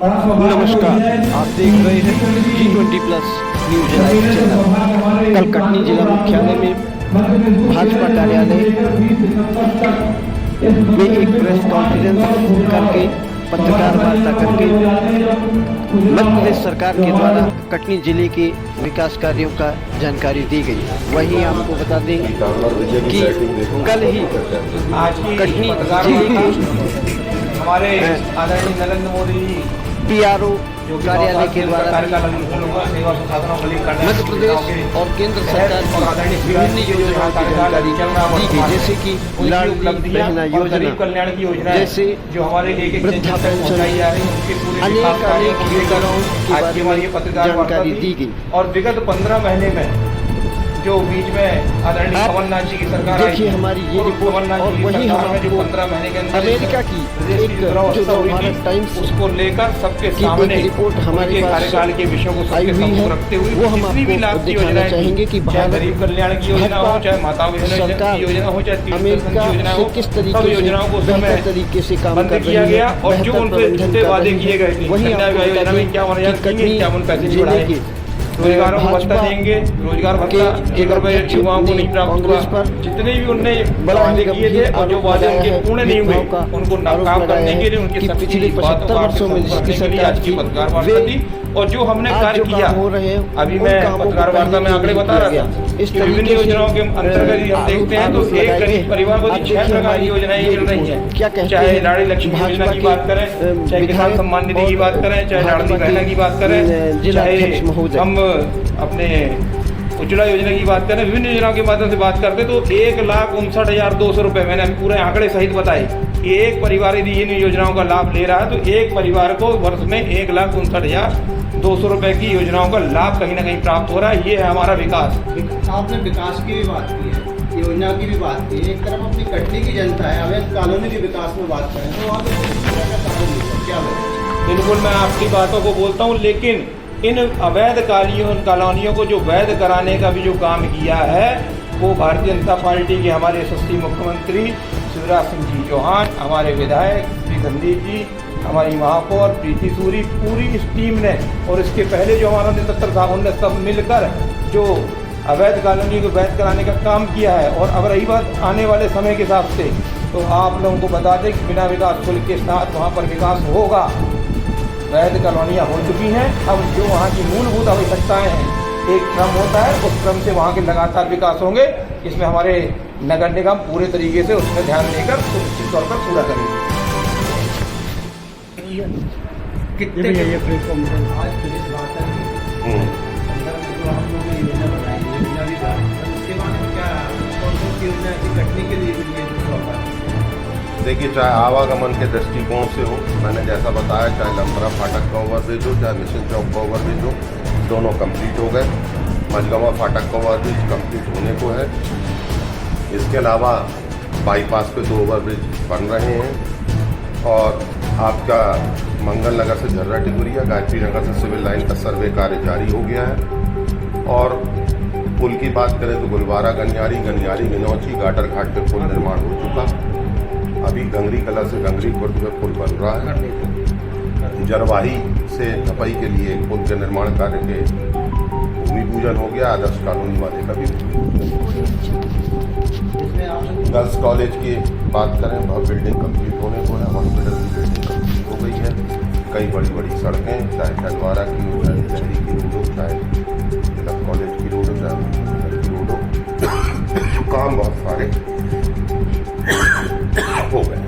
नमस्कार, आप देख रहे हैं G20+ न्यूज लाइव चैनल। कल कटनी जिला मुख्यालय में भाजपा कार्यालय में एक प्रेस कॉन्फ्रेंस करके पत्रकार वार्ता करके मध्य प्रदेश सरकार के द्वारा कटनी जिले के विकास कार्यों का जानकारी दी गई। वहीं आपको बता दें कि कल ही कटनी जिले के हमारे आदरणीय नरेंद्र मोदी PRO कार्यालय के द्वारा मध्य प्रदेश और केंद्र सरकार की विभिन्न योजनाओं की जानकारी दी गई, जैसे कि लाडली बहना योजना, जैसे जो हमारे वृद्धा पेंशन, अनेक योजनाओं के बारे में जानकारी दी गई। और विगत 15 महीने में जो बीच में आदरणीय कमलनाथ जी की सरकार देखिए हमारी ये रिपोर्ट, और वही हम जो 15 महीने के अंदर अमेरिका की एक जो भारत टाइम्स उसको लेकर सबके सामने रिपोर्ट हमारे पास कार्यकाल के विषयों को आई हुई है, रखते हुए वो हम आपको दिखाना चाहेंगे कि भारत गरीब कल्याण की योजना हो, चाहे माताओं की योजना हो, चाहे अमेरिका से किस तरीके से बेहतर तरीके से काम कर रही है, और जो उनसे झूठे वादे किए गए थे। वही योजना में क्या होना चाहिए, रोजगार भत्ता देंगे, रोजगार भत्ता 1 रुपए युवाओं को नहीं प्राप्त हुआ। जितने भी उनने वादे किए थे और जो वादे उनके पूर्ण नहीं हुए, उनको नाकाम करने के लिए उनकी पिछले 75 वर्षों में जिसकी सरकार की पत्रकार वार्ता थी। और जो हमने कार्य किया, अभी मैं पत्रकार वार्ता में आंकड़े बता रहा था, विभिन्न योजनाओं के अंतर्गत हम देखते हैं तो एक गरीब परिवार को 6 प्रकार की योजनाएं मिल रही हैं। चाहे लाड़ी लक्ष्मी योजना की बात करें, चाहे किसान सम्मान निधि की बात करें, चाहे लाडली बहना की बात करें, चाहे हम अपने उज्ज्वला योजना की बात करें, विभिन्न योजनाओं के माध्यम से बात करते तो 1,59,200 रुपए मैंने पूरे आंकड़े सहित बताए कि एक परिवार यदि इन योजनाओं का लाभ ले रहा है तो एक परिवार को वर्ष में 1,59,200 रुपए की योजनाओं का लाभ कहीं ना कहीं प्राप्त हो रहा है। ये है हमारा विकास। आपने विकास की भी बात की है, योजना की भी बात की है। एक तरफ अपनी कटनी की जनता है, अवैध कॉलोनी के विकास में बात करें तो वहाँ पे क्या है? बिल्कुल मैं आपकी बातों को बोलता हूँ, लेकिन इन अवैध कॉलोनियों को जो वैध कराने का भी जो काम किया है वो भारतीय जनता पार्टी के हमारे यशस्वी मुख्यमंत्री शिवराज सिंह जी चौहान, हमारे विधायक श्री संदीप जी, हमारी महापौर प्रीति सूरी, पूरी इस टीम ने, और इसके पहले जो हमारा नेतृत्व था उनने सब मिलकर जो अवैध कॉलोनी को वैध कराने का काम किया है। और अब रही बात आने वाले समय के हिसाब से, तो आप लोगों को बता दें कि बिना विकास शुल्क के साथ वहाँ पर विकास होगा। वैध कॉलोनियाँ हो चुकी हैं, अब जो वहाँ की मूलभूत आवश्यकताएं हैं, एक क्रम होता है, उस क्रम से वहाँ के लगातार विकास होंगे। इसमें हमारे नगर निगम पूरे तरीके से उसमें ध्यान देकर निश्चित तौर पर पूरा करेंगे। कितने ये प्लेटफॉर्म आज पुलिस वार्ता की योजना बनाई, योजना भी उसके बाद क्या कौन सी योजना की कटनी के लिए देखिए, चाहे आवागमन के दृष्टिकोण से हो, मैंने जैसा बताया, चाहे लंबरा फाटक का ओवरब्रिज हो, चाहे मिशन चौक का ओवरब्रिज हो, दोनों कंप्लीट हो गए। मझगवा फाटक का ओवरब्रिज कंप्लीट होने को है। इसके अलावा बाईपास पे 2 ओवरब्रिज बन रहे हैं और आपका मंगल नगर से झर्रा टिकुरिया, गायत्री नगर से सिविल लाइन का सर्वे कार्य जारी हो गया है। और पुल की बात करें तो गुलवारा गनियारी, गनियारी मिनौची, गाटर घाट पे पुल निर्माण हो चुका। अभी गंगरी कला से गंगरी खुर्द में पुल बन रहा है। जरवाही से धपई के लिए पुल के निर्माण कार्य के भूमि पूजन हो गया। आदर्श कॉलोनी वाले का भी। गर्ल्स कॉलेज की बात करें, बिल्डिंग कंप्लीट होने को है। हॉस्पिटल की बिल्डिंग कंप्लीट हो गई है। कई बड़ी बड़ी सड़कें, चाहे टलवारा की हो, चाहे शहरी की रोड हो, चाहे तिलक कॉलेज की रोड हो, चाहे की रोड हो, काम बहुत सारे हो गए।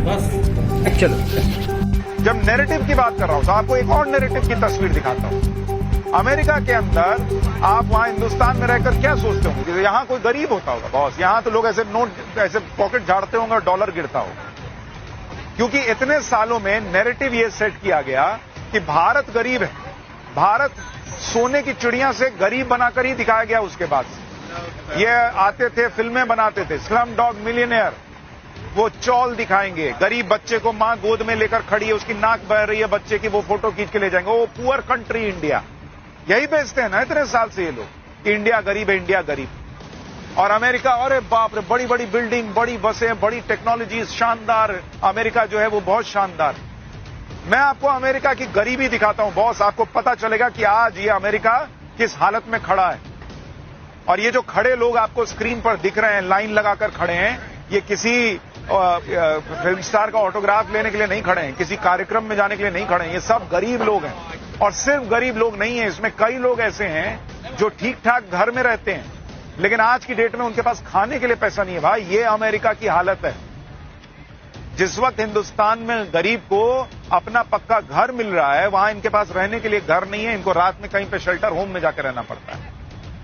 बस चलो, जब नैरेटिव की बात कर रहा हूं तो आपको एक और नैरेटिव की तस्वीर दिखाता हूं। अमेरिका के अंदर आप वहां हिंदुस्तान में रहकर क्या सोचते होंगे कि यहां कोई गरीब होता होगा? बॉस, यहां तो लोग ऐसे नोट, ऐसे पॉकेट झाड़ते होंगे और डॉलर गिरता होगा। क्योंकि इतने सालों में नैरेटिव ये सेट किया गया कि भारत गरीब है, भारत सोने की चिड़िया से गरीब बनाकर ही दिखाया गया। उसके बाद ये आते थे, फिल्में बनाते थे, स्लम डॉग मिलियनेयर, वो चौल दिखाएंगे, गरीब बच्चे को मां गोद में लेकर खड़ी है, उसकी नाक बह रही है बच्चे की, वो फोटो खींच के ले जाएंगे। वो पुअर कंट्री इंडिया, यही बेचते हैं ना इतने साल से ये लोग कि इंडिया गरीब है, इंडिया गरीब। और अमेरिका, अरे बाप रे, बड़ी बड़ी बिल्डिंग, बड़ी बसें, बड़ी टेक्नोलॉजी, शानदार। अमेरिका जो है वो बहुत शानदार। मैं आपको अमेरिका की गरीबी दिखाता हूं बॉस, आपको पता चलेगा कि आज ये अमेरिका किस हालत में खड़ा है। और ये जो खड़े लोग आपको स्क्रीन पर दिख रहे हैं, लाइन लगाकर खड़े हैं, ये किसी फिल्म स्टार का ऑटोग्राफ लेने के लिए नहीं खड़े हैं, किसी कार्यक्रम में जाने के लिए नहीं खड़े हैं। ये सब गरीब लोग हैं। और सिर्फ गरीब लोग नहीं है, इसमें कई लोग ऐसे हैं जो ठीक ठाक घर में रहते हैं, लेकिन आज की डेट में उनके पास खाने के लिए पैसा नहीं है। भाई ये अमेरिका की हालत है। जिस वक्त हिंदुस्तान में गरीब को अपना पक्का घर मिल रहा है, वहां इनके पास रहने के लिए घर नहीं है, इनको रात में कहीं पे शेल्टर होम में जाकर रहना पड़ता है।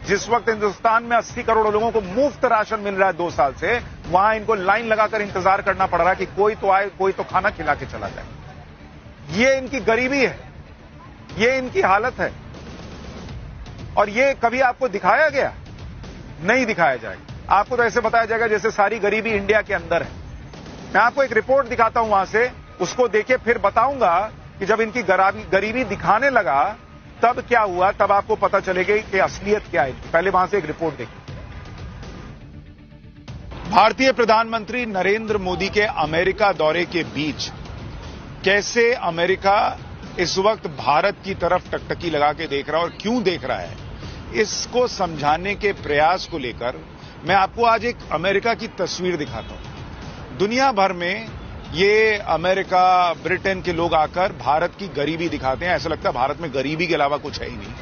जिस वक्त हिंदुस्तान में 80 करोड़ लोगों को मुफ्त राशन मिल रहा है 2 साल से, वहां इनको लाइन लगाकर इंतजार करना पड़ रहा है कि कोई तो आए, कोई तो खाना खिला के चला जाए। ये इनकी गरीबी है, ये इनकी हालत है। और ये कभी आपको दिखाया गया? नहीं दिखाया जाएगा। आपको तो ऐसे बताया जाएगा जैसे सारी गरीबी इंडिया के अंदर है। मैं आपको एक रिपोर्ट दिखाता हूं वहां से, उसको देखे फिर बताऊंगा कि जब इनकी गरीबी दिखाने लगा तब क्या हुआ, तब आपको पता चलेगा कि असलियत क्या है। पहले वहां से एक रिपोर्ट देखिए। भारतीय प्रधानमंत्री नरेंद्र मोदी के अमेरिका दौरे के बीच कैसे अमेरिका इस वक्त भारत की तरफ टकटकी लगा के देख रहा है और क्यों देख रहा है, इसको समझाने के प्रयास को लेकर मैं आपको आज एक अमेरिका की तस्वीर दिखाता हूं। दुनिया भर में ये अमेरिका, ब्रिटेन के लोग आकर भारत की गरीबी दिखाते हैं। ऐसा लगता है भारत में गरीबी के अलावा कुछ है ही नहीं।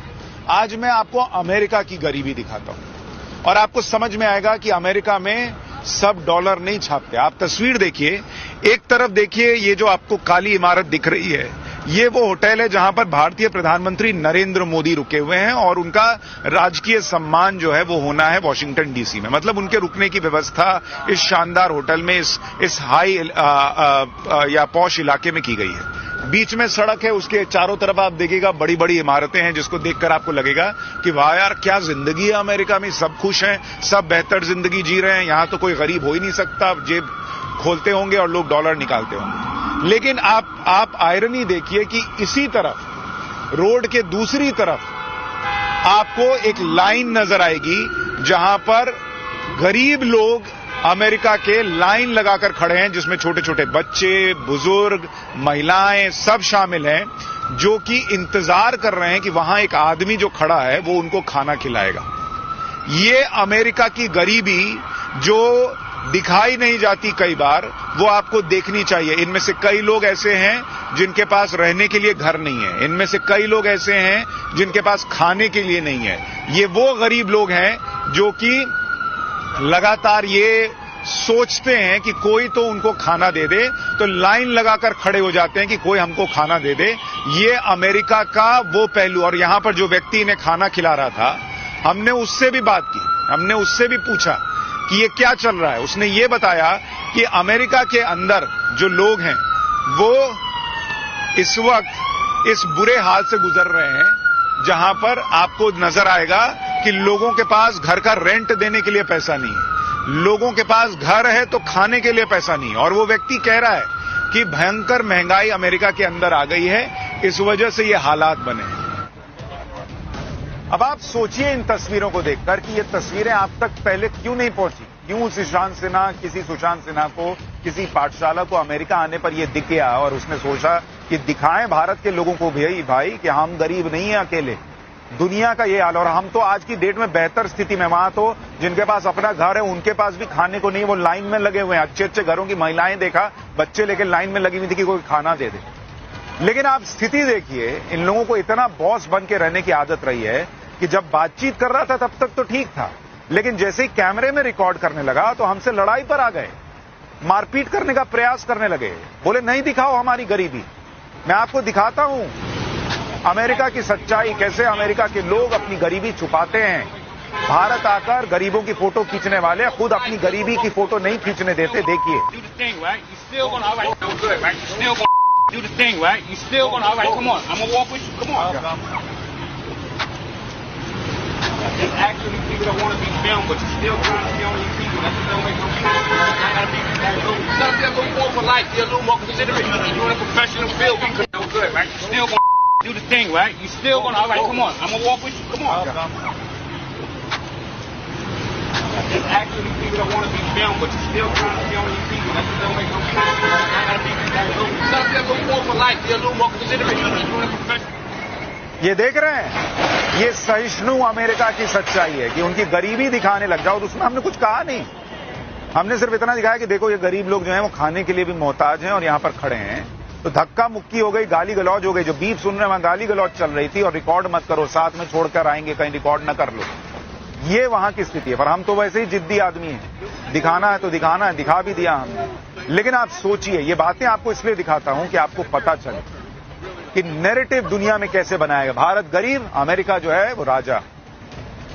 आज मैं आपको अमेरिका की गरीबी दिखाता हूं और आपको समझ में आएगा कि अमेरिका में सब डॉलर नहीं छापते। आप तस्वीर देखिए, एक तरफ देखिए ये जो आपको काली इमारत दिख रही है, ये वो होटल है जहां पर भारतीय प्रधानमंत्री नरेंद्र मोदी रुके हुए हैं और उनका राजकीय सम्मान जो है वो होना है वॉशिंगटन डीसी में। मतलब उनके रुकने की व्यवस्था इस शानदार होटल में, इस हाई या पॉश इलाके में की गई है। बीच में सड़क है, उसके चारों तरफ आप देखिएगा बड़ी बड़ी इमारतें हैं, जिसको देखकर आपको लगेगा कि वाह यार क्या जिंदगी है अमेरिका में, सब खुश हैं, सब बेहतर जिंदगी जी रहे हैं, यहां तो कोई गरीब हो ही नहीं सकता। जेब खोलते होंगे और लोग डॉलर निकालते होंगे। लेकिन आप आयरनी देखिए कि इसी तरफ रोड के दूसरी तरफ आपको एक लाइन नजर आएगी जहां पर गरीब लोग अमेरिका के लाइन लगाकर खड़े हैं, जिसमें छोटे छोटे बच्चे, बुजुर्ग, महिलाएं सब शामिल हैं, जो कि इंतजार कर रहे हैं कि वहां एक आदमी जो खड़ा है वो उनको खाना खिलाएगा। ये अमेरिका की गरीबी जो दिखाई नहीं जाती कई बार, वो आपको देखनी चाहिए। इनमें से कई लोग ऐसे हैं जिनके पास रहने के लिए घर नहीं है, इनमें से कई लोग ऐसे हैं जिनके पास खाने के लिए नहीं है। ये वो गरीब लोग हैं जो कि लगातार ये सोचते हैं कि कोई तो उनको खाना दे दे, तो लाइन लगाकर खड़े हो जाते हैं कि कोई हमको खाना दे दे। ये अमेरिका का वो पहलू। और यहां पर जो व्यक्ति इन्हें खाना खिला रहा था, हमने उससे भी बात की, हमने उससे भी पूछा कि ये क्या चल रहा है। उसने ये बताया कि अमेरिका के अंदर जो लोग हैं वो इस वक्त इस बुरे हाल से गुजर रहे हैं, जहां पर आपको नजर आएगा कि लोगों के पास घर का रेंट देने के लिए पैसा नहीं है, लोगों के पास घर है तो खाने के लिए पैसा नहीं है। और वो व्यक्ति कह रहा है कि भयंकर महंगाई अमेरिका के अंदर आ गई है, इस वजह से ये हालात बने हैं। अब आप सोचिए इन तस्वीरों को देखकर कि ये तस्वीरें आप तक पहले क्यों नहीं पहुंची, क्यों किसी सुशांत सिन्हा को किसी पाठशाला को अमेरिका आने पर ये दिख गया और उसने सोचा कि दिखाएं भारत के लोगों को भी भाई कि हम गरीब नहीं है अकेले, दुनिया का ये हाल। और हम तो आज की डेट में बेहतर स्थिति में, वहां तो जिनके पास अपना घर है उनके पास भी खाने को नहीं, वो लाइन में लगे हुए हैं। अच्छे अच्छे घरों की महिलाएं देखा, बच्चे लेकर लाइन में लगी हुई थी कि कोई खाना दे दे। लेकिन आप स्थिति देखिए, इन लोगों को इतना बॉस बन के रहने की आदत रही है कि जब बातचीत कर रहा था तब तक तो ठीक था, लेकिन जैसे ही कैमरे में रिकॉर्ड करने लगा तो हमसे लड़ाई पर आ गए, मारपीट करने का प्रयास करने लगे। बोले नहीं दिखाओ हमारी गरीबी। मैं आपको दिखाता हूं अमेरिका की सच्चाई, कैसे अमेरिका के लोग अपनी गरीबी छुपाते हैं। भारत आकर गरीबों की फोटो खींचने वाले खुद अपनी गरीबी की फोटो नहीं खींचने देते। देखिए do the thing, right? You still gonna, all right, come on. I'm gonna walk with you. Come on. There's actually people that want to be filmed, but you still trying to film these people. That just don't make no sense. I gotta be a little more polite, be a little more considerate. You're in a professional field, be good, right? You still gonna do the thing, right? You still gonna, all right, come on. I'm gonna walk with you. Come on. There's actually people that want to be filmed, but you still trying to film these people. That just don't make no sense. I gotta be that little. Some be a little more polite, be a little more considerate. You're doing it professional. ये देख रहे हैं, ये सहिष्णु America की सच्चाई है कि उनकी गरीबी दिखाने लग जाओ, तो उसमें हमने कुछ कहा नहीं। हमने सिर्फ इतना दिखाया कि देखो ये गरीब लोग जो हैं वो खाने के लिए भी मोहताज हैं और यहां पर खड़े हैं। तो धक्का मुक्की हो गई, गाली गलौज हो गई। जो बीफ सुन रहे हैं वहां गाली गलौज चल रही थी और रिकॉर्ड मत करो, साथ में छोड़कर आएंगे, कहीं रिकॉर्ड न कर लो। ये वहां की स्थिति है। पर हम तो वैसे ही जिद्दी आदमी हैं, दिखाना है तो दिखाना है, दिखा भी दिया हमने। लेकिन आप सोचिए, ये बातें आपको इसलिए दिखाता हूं कि आपको पता चले कि नैरेटिव दुनिया में कैसे बनाएगा। भारत गरीब, अमेरिका जो है वो राजा।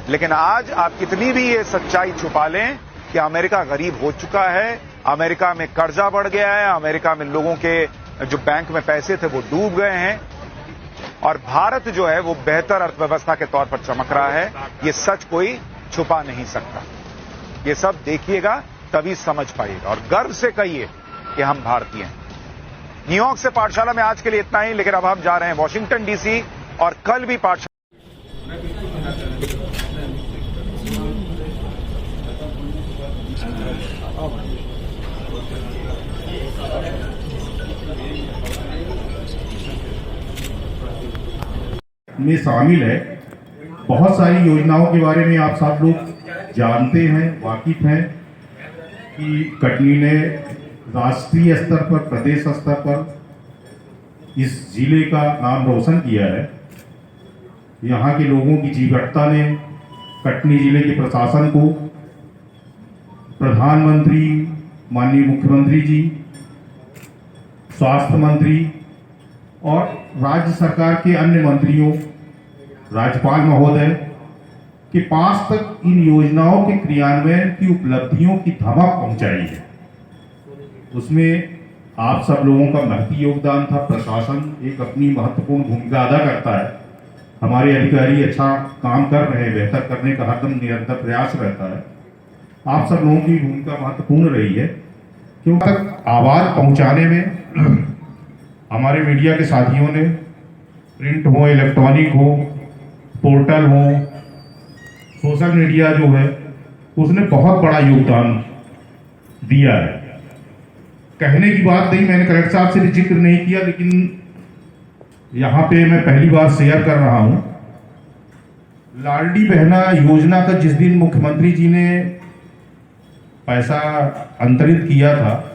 लेकिन आज आप कितनी भी ये सच्चाई छुपा लें कि अमेरिका गरीब हो चुका है, अमेरिका में कर्जा बढ़ गया है, अमेरिका में लोगों के जो बैंक में पैसे थे वो डूब गए हैं और भारत जो है वो बेहतर अर्थव्यवस्था के तौर पर चमक रहा है। ये सच कोई छुपा नहीं सकता। ये सब देखिएगा तभी समझ पाइएगा और गर्व से कहिए कि हम भारतीय हैं। न्यूयॉर्क से पाठशाला में आज के लिए इतना ही, लेकिन अब हम जा रहे हैं वॉशिंगटन डीसी और कल भी पाठशाला। में शामिल है। बहुत सारी योजनाओं के बारे में आप सब लोग जानते हैं, वाकिफ हैं कि कटनी ने राष्ट्रीय स्तर पर, प्रदेश स्तर पर इस जिले का नाम रोशन किया है। यहाँ के लोगों की जीवटता ने कटनी जिले के प्रशासन को, प्रधानमंत्री, माननीय मुख्यमंत्री जी, स्वास्थ्य मंत्री और राज्य सरकार के अन्य मंत्रियों, राज्यपाल महोदय के पास तक इन योजनाओं के क्रियान्वयन की उपलब्धियों की धमक पहुंचाई है। उसमें आप सब लोगों का महती योगदान था। प्रशासन एक अपनी महत्वपूर्ण भूमिका अदा करता है। हमारे अधिकारी अच्छा काम कर रहे हैं, बेहतर करने का हरदम निरंतर प्रयास रहता है। आप सब लोगों की भूमिका महत्वपूर्ण रही है क्योंकि आवाज पहुंचाने में हमारे मीडिया के साथियों ने, प्रिंट हो, इलेक्ट्रॉनिक हो, पोर्टल हो, सोशल मीडिया जो है उसने बहुत बड़ा योगदान दिया है। कहने की बात नहीं, मैंने कलेक्टर साहब से भी जिक्र नहीं किया, लेकिन यहाँ पे मैं पहली बार शेयर कर रहा हूँ। लाडली बहना योजना का जिस दिन मुख्यमंत्री जी ने पैसा अंतरित किया था,